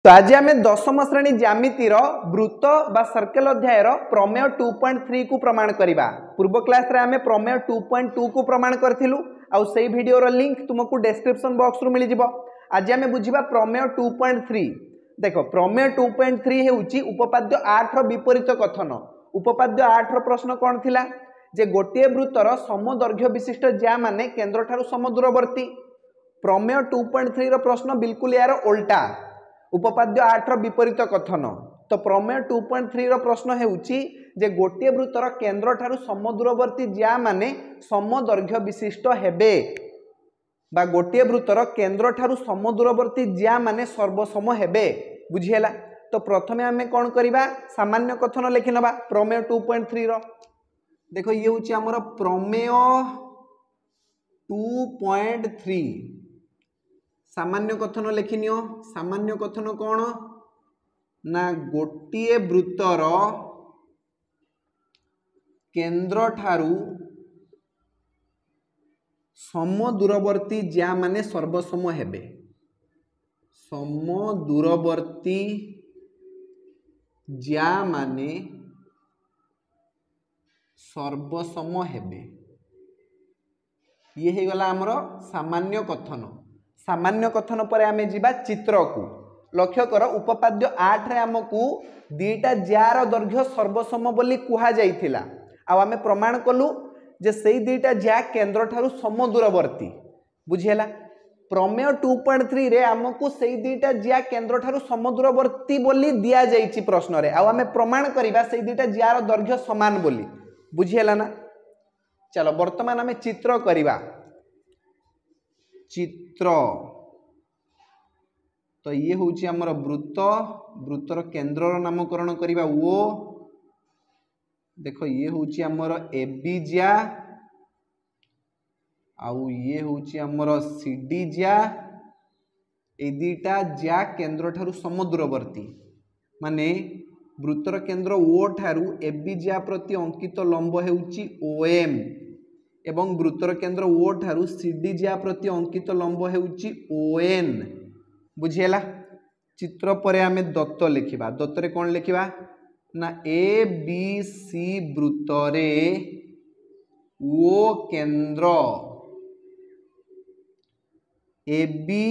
तो आज आम दशम श्रेणी ज्यामितिर वृत्त बा सर्कल अध्याय प्रमेय 2.3 को प्रमाण करवा। पूर्व क्लास रे आम प्रमेय 2.2 को प्रमाण करूँ आउ से वीडियो लिंक तुमको डिस्क्रिप्शन बॉक्स रु मिल जाव। आज आम बुझा प्रमेय 2.3। देख प्रमेय 2.3 होउची उपपाद्य 8 विपरीत कथन। उपपाद्य 8 प्रश्न कौन थिला जे गोटे वृत्तर समदैर्घ्य विशिष्ट ज्या माने केंद्र ठारू समदूरवर्ती। प्रमेय 2.3 रो प्रश्न बिल्कुल यार उल्टा उपपाद्य 8 विपरीत कथन। तो प्रमेय 2.3 रो प्रश्न हेउची जे गोटे वृत्तर केंद्र ठारू समदूरवर्ती ज्या माने समदैर्घ्य विशिष्ट हेबे बा गोटे वृत्तर केंद्र ठारू समदूरवर्ती ज्या माने सर्वसम हेबे। बुझिहेला। तो प्रथमे आमे कोन करिबा सामान्य कथन लिखि नबा प्रमेय 2.3 रो। देखो ये होची हमर प्रमेय 2.3 सामान्य कथन लिखिनियो। सामान्य कथन कौन ना गोटे वृत्तर केंद्र ठारू समदूरवर्ती ज्या माने सर्वसम हेबे। समदूरवर्ती ज्या माने सर्वसम हेबे। ये गला आमर सामान्य कथन। सामान्य कथन पर आमे जिबा चित्र को। लक्ष्य कर उपपाद्य 8 रे हमकू दीटा जार दैर्घ्य सर्वसम बोली कुहा जाइथिला। आ आमे प्रमाण कलु जे सेई दीटा ज्या केंद्र ठारू समदूरवर्ती। बुझिहेला। प्रमेय 2.3 रे हमकू सेई दीटा ज्या केंद्र ठारू समदूरवर्ती बोली दिया जाइछि प्रश्न रे। आ आमे प्रमाण करिबा सेई दीटा ज्यार दैर्घ्य समान बोली। बुझिहेला ना। चलो वर्तमान आमे चित्र करिबा। चित्र तो ये होची हमर वृत्त। वृत्तर केंद्र नामकरण करिबा ओ। देखो ये होची हमर एबी ज्या आउ ये होची हमर सीडी ज्या। ए दीटा ज्या केंद्र ठारू समदूरवर्ती माने वृत्तर केंद्र ओ ठारू एबी ज्या प्रति अंकित लंब हेउची ओएम एवं वृत्तर केंद्र ओ ठारू सीडी ज्या प्रति अंकित लंब हेउची ओएन। बुझिहेला। चित्र परे आमे दत्त लिखिबा। दत्त रे कोन लिखिबा ना ए बी सी वृत्तरे ओ केंद्र ए बी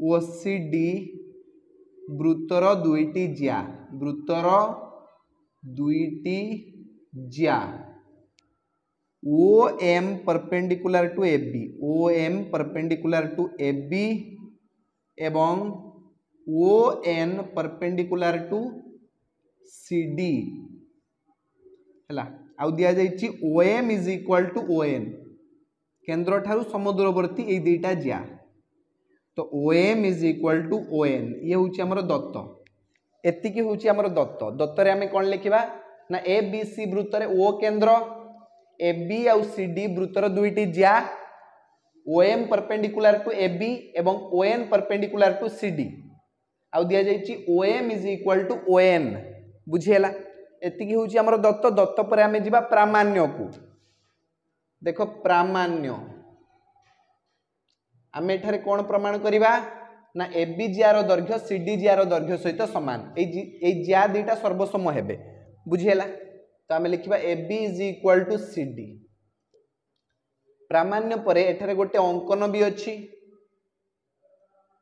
ओ सी डी वृत्तर दुईटी ज्या। वृत्तर दुईटी ज्या O M perpendicular to A B. O M perpendicular to A B एवं O N perpendicular to C D हैला। आउ दिया जाइछि O M is equal to O N केंद्र ठारू समदूरवर्ती ए दुईटा ज्या। तो O M is equal to O N ये होछि हमर दत्त। एतिकी होछि हमर दत्त। दत्त रे हमें कोन लिखिबा ना ए बी सी वृत्त रे ओ केंद्र ए बी आउ सी डी वृत्तर दुईटी ज्या O M perpendicular to A B एवं O N perpendicular to C D. आउ दिया जाइछि O M is equal to O N. बुझिहेला। एतिकी होछि हमर दत्त। दत्त पर आमे जिबा प्रामाण्य को। देखो प्रामाण्य आमे एठारे कोन प्रमाण करिबा ना ए बी ज्यार दैर्घ्य सी डी ज्यार दैर्घ्य सहित समान। ए ज्या दीटा सर्वसम हेबे। बुझिहेला। तो आमे लिखिबा A B is equal to C D. प्रामाण्य परे एठारे गोटे अंकन भी अछि।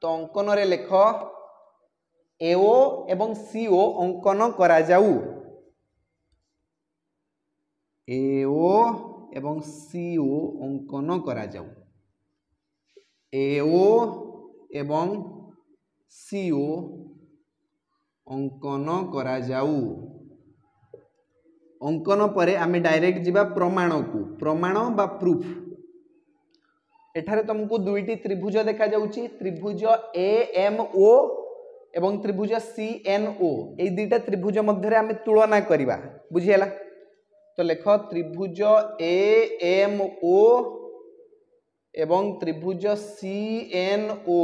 तो अंकन रे लेख एओ एवं सीओ अंकन करा जाऊ। एओ एवं सीओ अंकन करा जाऊ। एओ एवं सीओ अंकन करा जाऊ। अंकन परे आमे डायरेक्ट जिबा प्रमाण को। प्रमाण बा प्रूफ। एठारे तुमको दुईटी त्रिभुज देखा जाउची। त्रिभुज ए एम ओ एवं त्रिभुज सी एन ओ। ए दुईटा त्रिभुज मध्य आमे तुलना करिबा। बुझिहेला। तो लेख त्रिभुज ए एम ओ एवं त्रिभुज सी एन ओ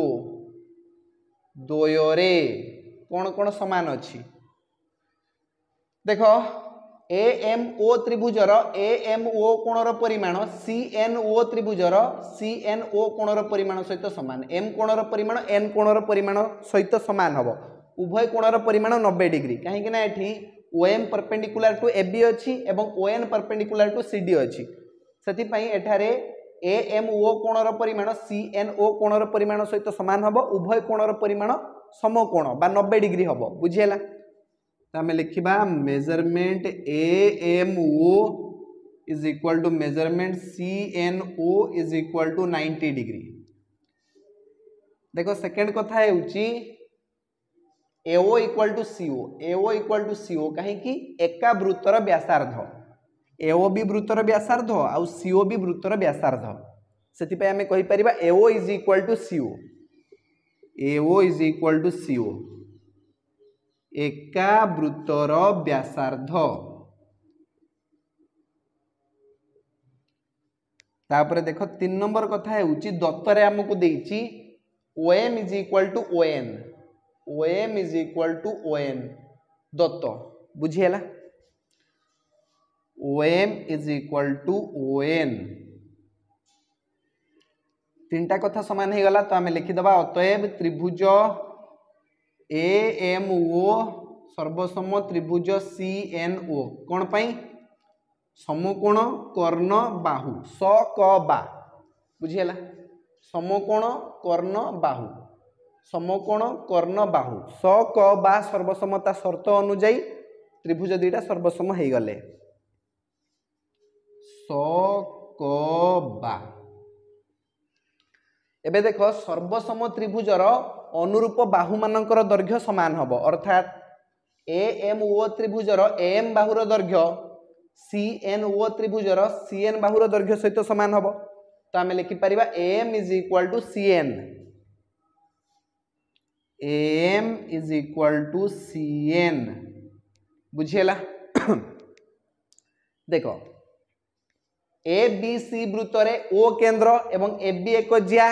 द्वयरे कौन कौन समान अछि। देखो A M O त्रिभुजर A M O कोणर परिमाण C N O त्रिभुजर C N O कोणर परिमाण सहित समान। एम कोणर परिमाण एन कोणर परिमाण सहित समान हबो। उभय कोणर परिमाण 90 डिग्री कहीं ना एठी OM परपेंडिकुलर टू AB अच्छी एवं ON परपेंडिकुलर टू CD अच्छी से एठारे AMO कोणर परिमाण CNO कोणर परिमाण सहित सामान हम उभय कोणर परिमाण समकोण बा 90 डिग्री हम बुझीला तो आम लिखा measurement AMO is equal to measurement CNO is equal to 90 degree. देखो सेकेंड कथा है AO equal to CO AO equal to CO कहीं एका वृत्तर व्यासार्ध AO भी वृत्तर व्यासार्ध आउ CO भी वृत्तर व्यासार्ध से आम कहीपर AO is equal to CO AO is equal to CO एका वृत्तर व्यासार्ध तापर देख 3 नंबर कथा है दत्तरे आमको देछि OM is equal to ON OM is equal to ON दत्त बुझीला OM is equal to ON तीनटा कथा समान हो गला तो आम लिखिदबा अतएव त्रिभुज AMO सर्वसम त्रिभुज CNO कौन पाई समकोण कर्ण बाहु स क बा बुझीला समकोण कर्ण बाहु समकोण कर्ण बाहु स क बा सर्वसमता शर्त अनुଯାयी त्रिभुज दुईटा सर्वसम हो गले स क बा एबे देख सर्वसम त्रिभुजर अनुरूप बाहु मानकर दैर्घ्य समान हब अर्थात AMO त्रिभुजर AM बाहुर दैर्घ्य CNO त्रिभुजर CN बाहुर दैर्घ्य सहित समान हब तो आम लिखिपर AM is equal to CN AM is equal to CN बुझीला देख ABC वृत्तरे O केंद्र एवं AB एक जिया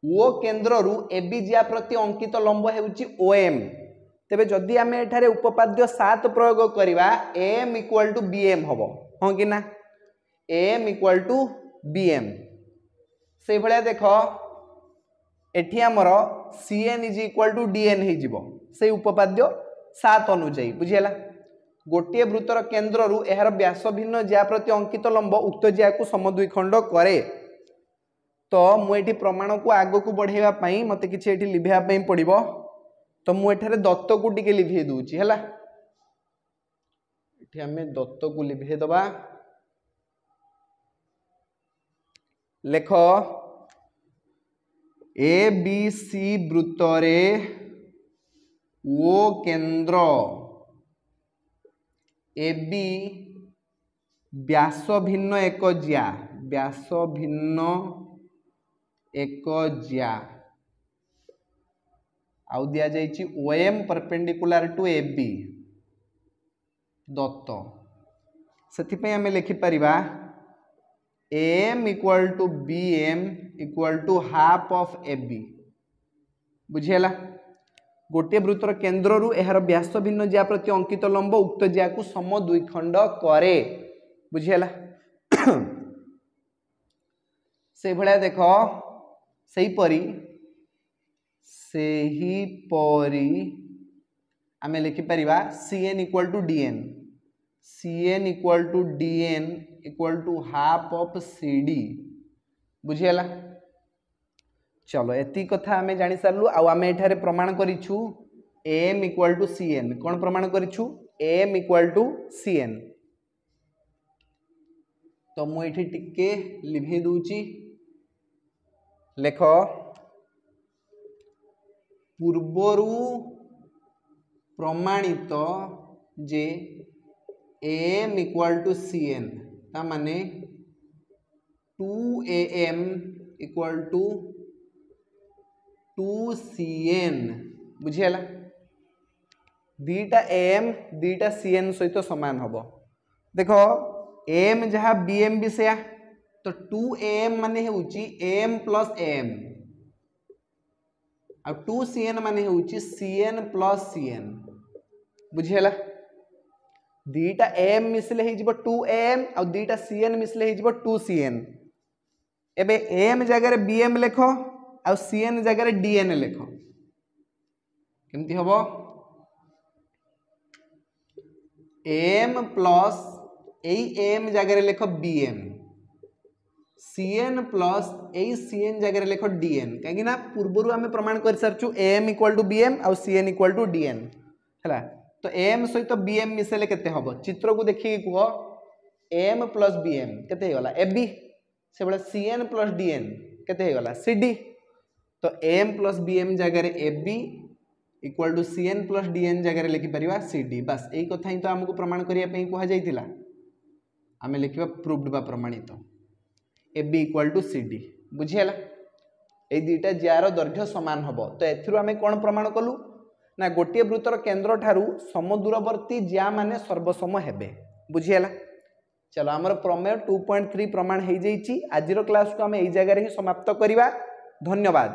O केंद्र रु AB जिया प्रति अंकित लंब हेउची OM तेबे जदि आम एठारे उपपाद्य 7 प्रयोग करिवा AM इक्वल टू BM हबो हां कि ना AM इक्वल टू BM से भलिया देखो एठी हमर CN is equal to DN हे जिवो से उपपाद्य 7 अनुଯାयी बुझियला गोटे वृत्तर केंद्र रु एहार व्यास भिन्न ज्या प्रति अंकित लंब उक्त ज्या को समद्विखंड करे तो मुझे प्रमाण को आग को बढ़ावा मत कि लिभाई पड़ो तो मुझे दत्त को टिके लिभे दूची है दत्त को लिभे दबा लेख ABC वृत्तरे O केंद्र AB व्यास भिन्न एक ज्या व्यास भिन्न एक ज्या आउ दिया जाइछि OM परपेंडिकुलर टू AB दत्त से आम लिखिपर AM equal to BM equal to half of AB बुझीला गोटे वृत्तर केंद्र रु एहार व्यास भिन्न ज्या प्रति अंकित लंब उक्त ज्या को समद्विखंड करे बुझीला से भलिया देख सही परी आम लिखिपर CN equal to DN CN equal to DN equal to half of CD बुझीला चलो एति कथा आम जानी सारू आम एठारे प्रमाण करिछु AM इक्वल टू CN कौन प्रमाण करिछु AM इक्वल टू CN तो मुझे टिके लिभे दूची लेख पूर्वरु प्रमाणित जे AM इक्वल टू CN ता माने 2AM इक्वल टू 2CN बुझीला दीटा AM दीटा CN सहित समान हबो देखो AM जहाँ BM भी से तो 2AM माने होउची AM plus AM uh 2CN माने होउची CN प्लस CN बुझीला दीटा AM मिसले ही जिवो 2AM आ दीटा CN मिसले ही जिवो 2CN एबे AM जगह BM लेखो आ CN जगह DN लेखो केमती हम एम प्लस एम जगह लिख बीएम सीएन प्लस सीएन जगह लिख डीएन कहीं पूर्वर आम प्रमाण कर सारचु एम इक्वल टू बीएम आउ सीएन इक्वल टू डीएन है तो एम सहित बीएम मिसेले केते हम चित्र को देखिए कह एम प्लस बीएम केते गला एबी से बड़ा सीएन प्लस डीएन केते गला सीडी तो एम प्लस बीएम जगह AB equal to CN plus DN जगह लिखिपर सीडी बस यही कथा ही तो आमको प्रमाण करने कहुला आम लिखा प्रूव्ड बा प्रमाणित एबी इक्वल टू सीडी बुझीगला ये दुईटा जार दैर्घ्य सामान हम तो एथुरु आमे कौन प्रमाण कलु ना गोटे वृत्तर केन्द्र ठारू समदूरवर्ती ज्या माने सर्वसम हेबे बुझीगला चलो आमर प्रमेय 2.3 प्रमाण हो जाइए आज क्लास को आम यही जगह ही समाप्त करवा धन्यवाद।